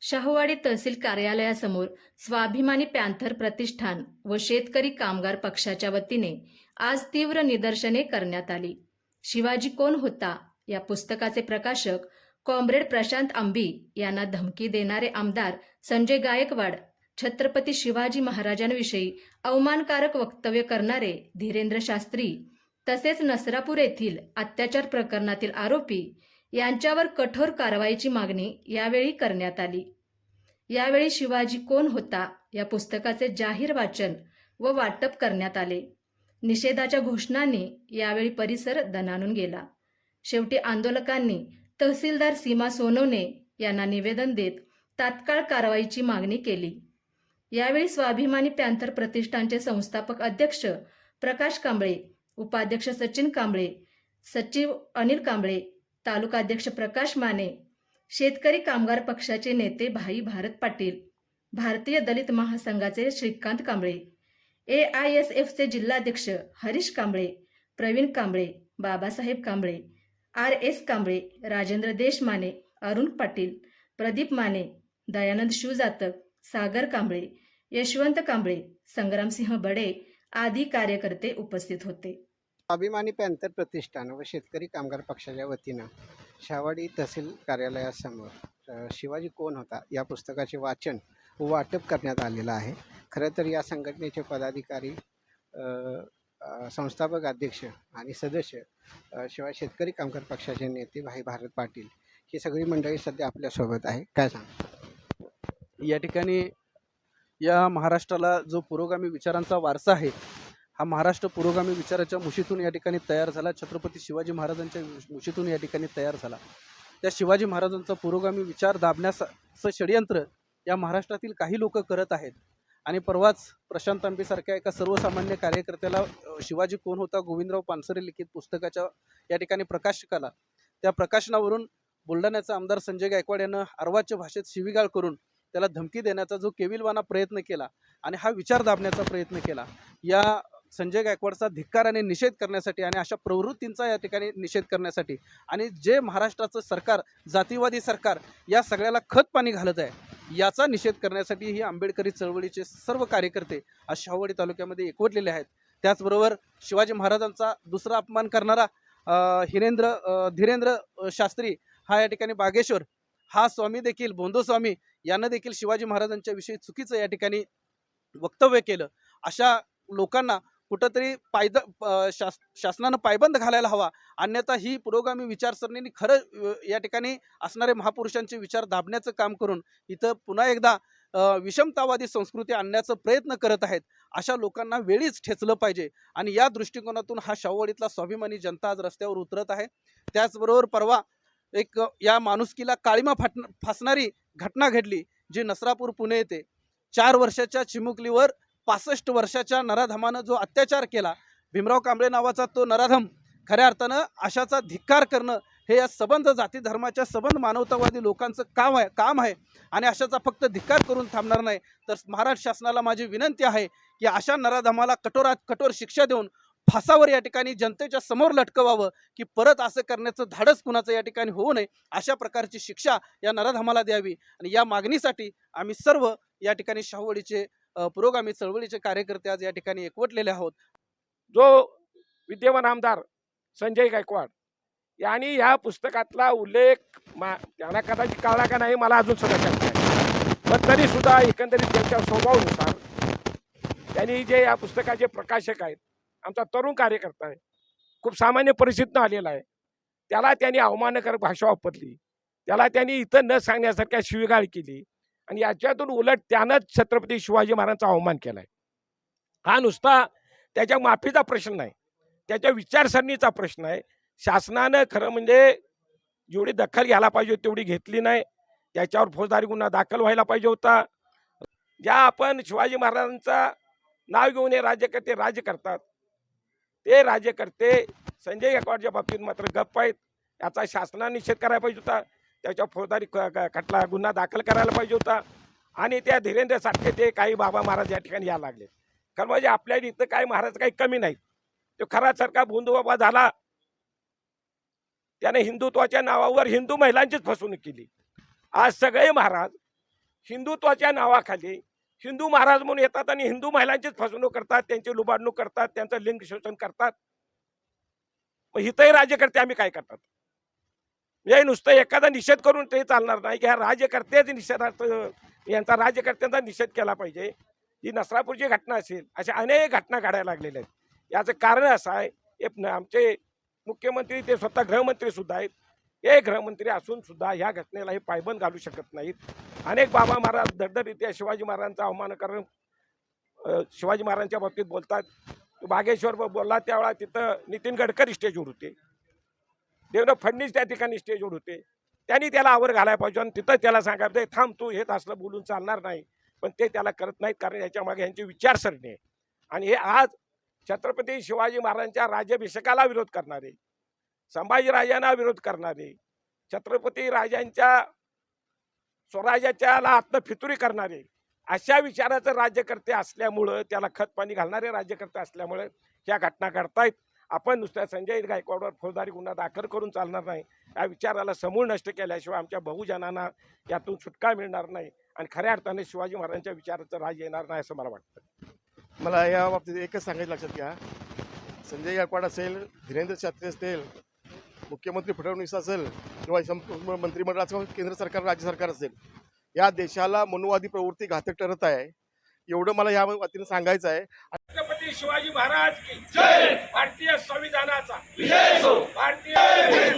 शाहूवाडी तहसील कार्यालयासमोर स्वाभिमानी पॅन्थर प्रतिष्ठान व शेतकरी कामगार पक्षाच्या वतीने आज तीव्र निदर्शने करण्यात आली. शिवाजी कोण होता या पुस्तकाचे प्रकाशक कॉम्रेड प्रशांत आंबी यांना धमकी देणारे आमदार संजय गायकवाड, छत्रपती शिवाजी महाराजांविषयी अवमानकारक वक्तव्य करणारे धीरेंद्र शास्त्री तसेच नसरापूर येथील अत्याचार प्रकरणातील आरोपी यांच्यावर कठोर कारवाईची मागणी यावेळी करण्यात आली. यावेळी शिवाजी कोण होता या पुस्तकाचे जाहीर वाचन व वाटप करण्यात आले. निषेधाच्या घोषणांनी यावेळी परिसर दणाणून गेला. शेवटी आंदोलकांनी तहसीलदार सीमा सोनवणे यांना निवेदन देत तात्काळ कारवाईची मागणी केली. यावेळी स्वाभिमानी पॅन्थर प्रतिष्ठानचे संस्थापक अध्यक्ष प्रकाश कांबळे, उपाध्यक्ष सचिन कांबळे, सचिव अनिल कांबळे, तालुकाध्यक्ष प्रकाश माने, शेतकरी कामगार पक्षाचे नेते भाई भारत पाटील, भारतीय दलित महासंघाचे श्रीकांत कांबळे, AISFचे जिल्हाध्यक्ष हरीश कांबळे, प्रवीण कांबळे, बाबासाहेब कांबळे, RS कांबळे, राजेंद्र देशमाने, अरुण पाटील, प्रदीप माने, दयानंद शिवजातक, सागर कांबळे, यशवंत कांबळे, संग्रामसिंह बडे आदी कार्यकर्ते उपस्थित होते. स्वाभिमानी पॅन्थर प्रतिष्ठान व शेतकरी कामगार पक्षाच्या वतीनं शाहूवाडी तहसील कार्यालयासमोर शिवाजी कोण होता या पुस्तकाचे वाचन व वाटप करण्यात आलेलं आहे. खरं तर या संघटनेचे पदाधिकारी, संस्थापक अध्यक्ष आणि सदस्य, शिवाय शेतकरी कामगार पक्षाचे नेते भाई भारत पाटील ही सगळी मंडळी सध्या आपल्यासोबत आहे. काय सांग? या ठिकाणी या महाराष्ट्राला जो पुरोगामी विचारांचा वारसा आहे, हा महाराष्ट्र पुरोगामी विचाराच्या मुशीतून या ठिकाणी तयार झाला. छत्रपती शिवाजी महाराजांच्या मुशीतून या ठिकाणी तयार झाला. त्या शिवाजी महाराजांचा पुरोगामी विचार दाबण्याचं षडयंत्र या महाराष्ट्रातील काही लोक करत आहेत. आणि परवाच प्रशांत आंबेसारख्या एका सर्वसामान्य कार्यकर्त्याला शिवाजी कोण होता गोविंदराव पानसरे लिखित पुस्तकाच्या या ठिकाणी प्रकाशकाला, त्या प्रकाशनावरून बुलढाण्याचा आमदार संजय गायकवाड यांना अर्वाच्य भाषेत शिवीगाळ करून त्याला धमकी देण्याचा जो केविलवाना प्रयत्न केला आणि हा विचार दाबण्याचा प्रयत्न केला, या संजय गायकवाडचा धिक्कार आणि निषेध करण्यासाठी आणि अशा प्रवृत्तींचा या ठिकाणी निषेध करण्यासाठी आणि जे महाराष्ट्राचं सरकार, जातीवादी सरकार या सगळ्याला खत पाणी घालत आहे, याचा निषेध करण्यासाठी ही आंबेडकरी चळवळीचे सर्व कार्यकर्ते आज शाहूवाडी तालुक्यामध्ये एकवटलेले आहेत. त्याचबरोबर शिवाजी महाराजांचा दुसरा अपमान करणारा धीरेंद्र शास्त्री हा या ठिकाणी बागेश्वर हा स्वामी देखील, बोंदो स्वामी यानं देखील शिवाजी महाराजांच्या विषयी चुकीचं या ठिकाणी वक्तव्य केलं. अशा लोकांना कुठंतरी शासनानं पायबंद घालायला हवा, अन्यथा ही पुरोगामी विचारसरणीने खरं या ठिकाणी असणारे महापुरुषांचे विचार दाबण्याचं काम करून इथं पुन्हा एकदा विषमतावादी संस्कृती आणण्याचा प्रयत्न करत आहेत. अशा लोकांना वेळीच ठेचलं पाहिजे आणि या दृष्टिकोनातून हा शाहूवाडीतला स्वाभिमानी जनता आज रस्त्यावर उतरत आहे. त्याचबरोबर परवा एक या माणुसकीला काळीमा फासणारी घटना घडली, जी नसरापूर पुणे येथे 4 वर्षाच्या चिमुकलीवर 65 वर्षाच्या नराधमानं जो अत्याचार केला, भीमराव कांबळे नावाचा तो नराधम, खऱ्या अर्थानं अशाचा धिक्कार करणं हे या सबंध जाती धर्माच्या सबंध मानवतावादी लोकांचं काम आहे आणि अशाचा फक्त धिक्कार करून थांबणार नाही. तर महाराष्ट्र शासनाला माझी विनंती आहे की अशा नराधमाला कठोरात कठोर शिक्षा देऊन फासावर या ठिकाणी जनतेच्या समोर लटकवावं, की परत असं करण्याचं धाडस कुणाचं या ठिकाणी होऊ नये, अशा प्रकारची शिक्षा या नराधमाला द्यावी. आणि या मागणीसाठी आम्ही सर्व या ठिकाणी शाहूवाडीचे पुरोगामी चळवळीचे कार्यकर्ते आज या ठिकाणी एकवटलेले आहोत. जो विद्यमान आमदार संजय गायकवाड यांनी या पुस्तकातला उल्लेख त्यांना कदाचित कळला का नाही मला अजून सुद्धा शंका आहे, पण तरी सुद्धा एकंदरीत त्यांच्या स्वभावानुसार त्यांनी जे या पुस्तकाचे प्रकाशक आहेत, आमचा तरुण कार्यकर्ता आहे, खूप सामान्य परिस्थितीतून आलेला आहे, त्याला त्यांनी अवमानकारक भाषा वापरली, त्याला त्यांनी इथं न सांगण्यासारख्या शिवीगाळ केली आणि याच्यातून उलट त्यानंच छत्रपती शिवाजी महाराजांचा अवमान केलाय. हा नुसता त्याच्या माफीचा प्रश्न नाही, त्याच्या विचारसरणीचा प्रश्न आहे. शासनानं खरं म्हणजे जेवढी दखल घ्यायला पाहिजे तेवढी घेतली नाही. त्याच्यावर फौजदारी गुन्हा दाखल व्हायला पाहिजे होता. ज्या आपण शिवाजी महाराजांचा नाव घेऊन हे राज्य करतात, ते राज्यकर्ते संजय गायकवाडच्या बाबतीत मात्र गप्प आहेत. याचा शासनाने निषेध करायला पाहिजे होता, त्याच्या फौजदारी खटला गुन्हा दाखल करायला पाहिजे होता. आणि त्या धीरेंद्र सारखे ते काही बाबा महाराज या ठिकाणी यायला लागले. कारण म्हणजे आपल्या इथं काही महाराज काही कमी नाहीत. तो खरा सारखा बोंधू बाबा झाला, त्याने हिंदुत्वाच्या नावावर हिंदू महिलांचीच फसवणूक केली. आज सगळे महाराज हिंदुत्वाच्या नावाखाली हिंदू महाराज म्हणून येतात आणि हिंदू महिलांचीच फसवणूक करतात, त्यांची लुबाडणूक करतात, त्यांचं लिंग शोषण करतात. मग हिथंही राज्यकर्ते आम्ही काय करतात? म्हणजे नुसतं एखादा निषेध करून ते चालणार नाही की ह्या राज्यकर्त्याच निषेधार्थ यांचा राज्यकर्त्यांचा निषेध केला पाहिजे. ही नसरापूरची घटना असेल, अशा अनेक घटना घडायला लागलेल्या आहेत. याचं कारण असं आहे, आमचे मुख्यमंत्री ते स्वतः गृहमंत्री सुद्धा आहेत. हे गृहमंत्री असून सुद्धा ह्या घटनेला हे पायबंद घालू शकत नाहीत. अनेक बाबा महाराज दडदडीत शिवाजी महाराजांचा अवमान करून शिवाजी महाराजांच्या बाबतीत बोलतात. बागेश्वर बोलला त्यावेळा तिथं नितीन गडकरी स्टेजवर होते, देवेंद्र फडणवीस त्या ठिकाणी स्टेजवर होते. त्यांनी त्याला आवर घालायला पाहिजे आणि तिथं त्याला सांगायचं थांब तू हेच असलं बोलून चालणार नाही. पण ते त्याला करत नाहीत, कारण याच्या मागे यांची विचारसरणी आहे. आणि हे आज छत्रपती शिवाजी महाराजांच्या राज्याभिषेकाला विरोध करणारे, संभाजीराजांना विरोध करणारे, छत्रपती राजांच्या स्वराज्याच्या आत्मफितुरी करणारे, अशा विचाराचं राज्यकर्ते असल्यामुळं, त्याला खतपाणी घालणारे राज्यकर्ते असल्यामुळे ह्या घटना घडतायत. आपण नुसत्या संजय गायकवाडवर फौजदारी गुन्हा दाखल करून चालणार नाही. या विचाराला समूळ नष्ट केल्याशिवाय आमच्या बहुजनांना यातून सुटका मिळणार नाही आणि खऱ्या अर्थाने शिवाजी महाराजांच्या विचाराचं राज येणार नाही असं मला वाटतं. मला या बाबतीत एकच सांगायचं लक्षात घ्या, संजय गायकवाड असेल, धीरेंद्र शास्त्री असतील, मुख्यमंत्री फडणवीस असेल किंवा संपूर्ण मंत्रिमंडळाचं केंद्र सरकार राज्य सरकार असेल, या देशाला मनोवादी प्रवृत्ती घातक ठरत आहे. एवढं मला या वतीने सांगायचं आहे. छत्रपती शिवाजी महाराज की जय. भारतीय संविधानाचा विजय हो. भारतीय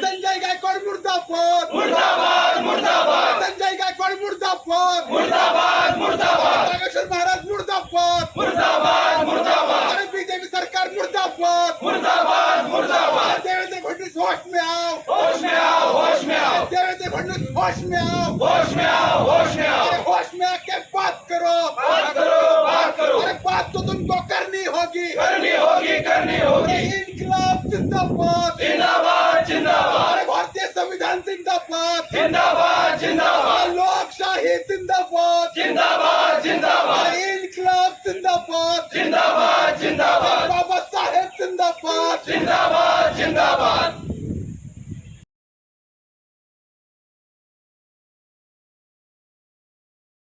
संजय गायकवाड मुर्दाबाद मुर्दाबाद मुर्दाबाद. संजय गायकवाड मुर्दाबाद मुर्दाबाद मुर्दाबाद. नागेश्वर महाराज मुर्दाबाद मुर्दाबाद मुर्दाबाद. अरे बीजेपी सरकार मुर्दाबाद मुर्दाबाद मुर्दाबाद. देवेंद्र फडणवीस होश में आओ, होश में आओ, होश में आओ. देवेंद्र फडणवीस होश में आओ, होश में आओ, होश में आओ. अरे होश में आके बात करो, बात करो, बात करो. अरे बात तो तुमको करनी होगी, करनी होगी, करनी होगी. इनकलाब जिंदाबाद, जिंदाबाद, जिंदाबाद. अरे भारतीय संविधान जिंदाबाद, जिंदाबाद, जिंदाबाद. लोकशाही जिंदाबाद, जिंदाबाद.